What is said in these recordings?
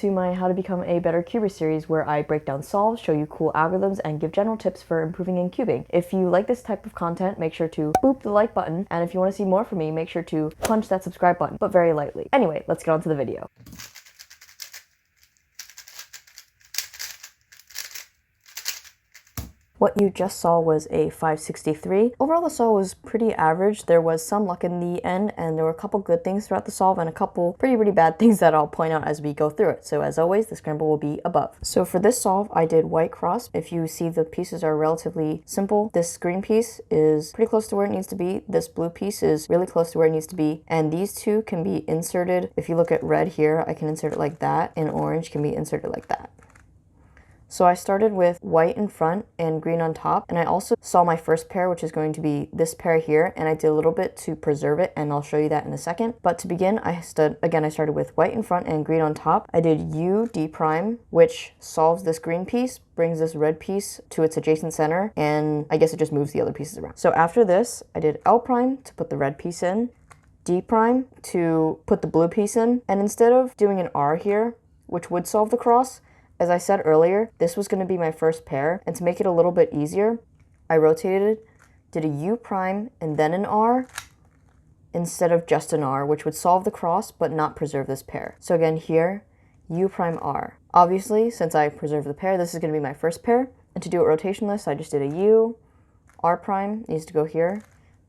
To my How to Become a Better Cuber series, where I break down solves, show you cool algorithms, and give general tips for improving in cubing. If you like this type of content, make sure to boop the like button, and if you want to see more from me, make sure to punch that subscribe button, but very lightly. Anyway, let's get on to the video. What you just saw was a 563. Overall, the solve was pretty average. There was some luck in the end, and there were a couple good things throughout the solve and a couple pretty bad things that I'll point out as we go through it. So as always, the scramble will be above. So for this solve, I did white cross. If you see, the pieces are relatively simple. This green piece is pretty close to where it needs to be. This blue piece is really close to where it needs to be. And these two can be inserted. If you look at red here, I can insert it like that, and orange can be inserted like that. So I started with white in front and green on top, and I also saw my first pair, which is going to be this pair here, and I did a little bit to preserve it, and I'll show you that in a second. But to begin, I started with white in front and green on top. I did U D prime, which solves this green piece, brings this red piece to its adjacent center, and I guess it just moves the other pieces around. So after this, I did L prime to put the red piece in, D prime to put the blue piece in, and instead of doing an R here, which would solve the cross, as I said earlier, this was going to be my first pair, and to make it a little bit easier, I rotated it, did a U prime and then an R, instead of just an R, which would solve the cross but not preserve this pair. So again here, U prime R. Obviously, since I preserved the pair, this is going to be my first pair, and to do it rotationless, I just did a U, R prime needs to go here,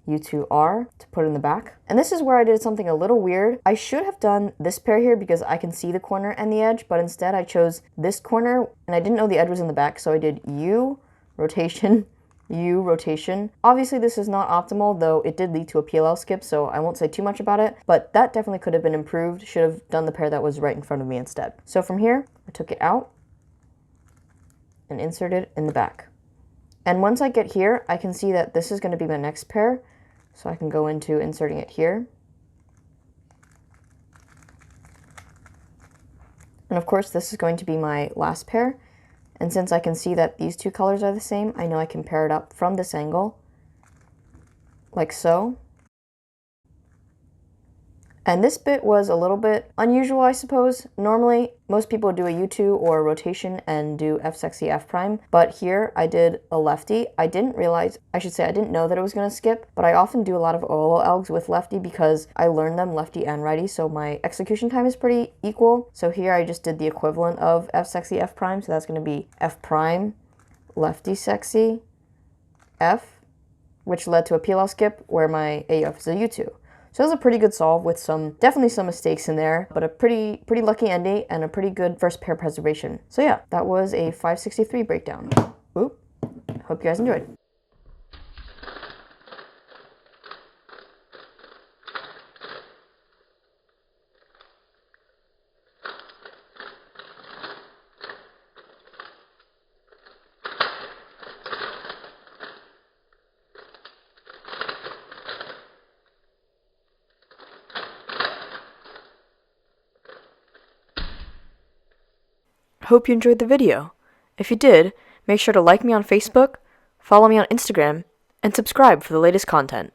U2R to put in the back. And this is where I did something a little weird. I should have done this pair here because I can see the corner and the edge, but instead I chose this corner, and I didn't know the edge was in the back, so I did U, rotation, U, rotation. Obviously this is not optimal, though it did lead to a PLL skip, so I won't say too much about it, but that definitely could have been improved. Should have done the pair that was right in front of me instead. So from here, I took it out and inserted in the back. And once I get here, I can see that this is going to be my next pair, so I can go into inserting it here. And of course, this is going to be my last pair. And since I can see that these two colors are the same, I know I can pair it up from this angle, like so. And this bit was a little bit unusual, I suppose. Normally, most people do a U2 or a rotation and do F sexy F prime, but here I did a lefty. I didn't know that it was going to skip, but I often do a lot of OLO algs with lefty because I learned them lefty and righty, so my execution time is pretty equal. So here I just did the equivalent of F sexy F prime, so that's going to be F prime, lefty sexy, F, which led to a PLL skip where my AUF is a U2. So it was a pretty good solve with definitely some mistakes in there, but a pretty lucky ending and a pretty good first pair preservation. So yeah, that was a 563 breakdown. Oop. Hope you guys enjoyed. Hope you enjoyed the video. If you did, make sure to like me on Facebook, follow me on Instagram, and subscribe for the latest content.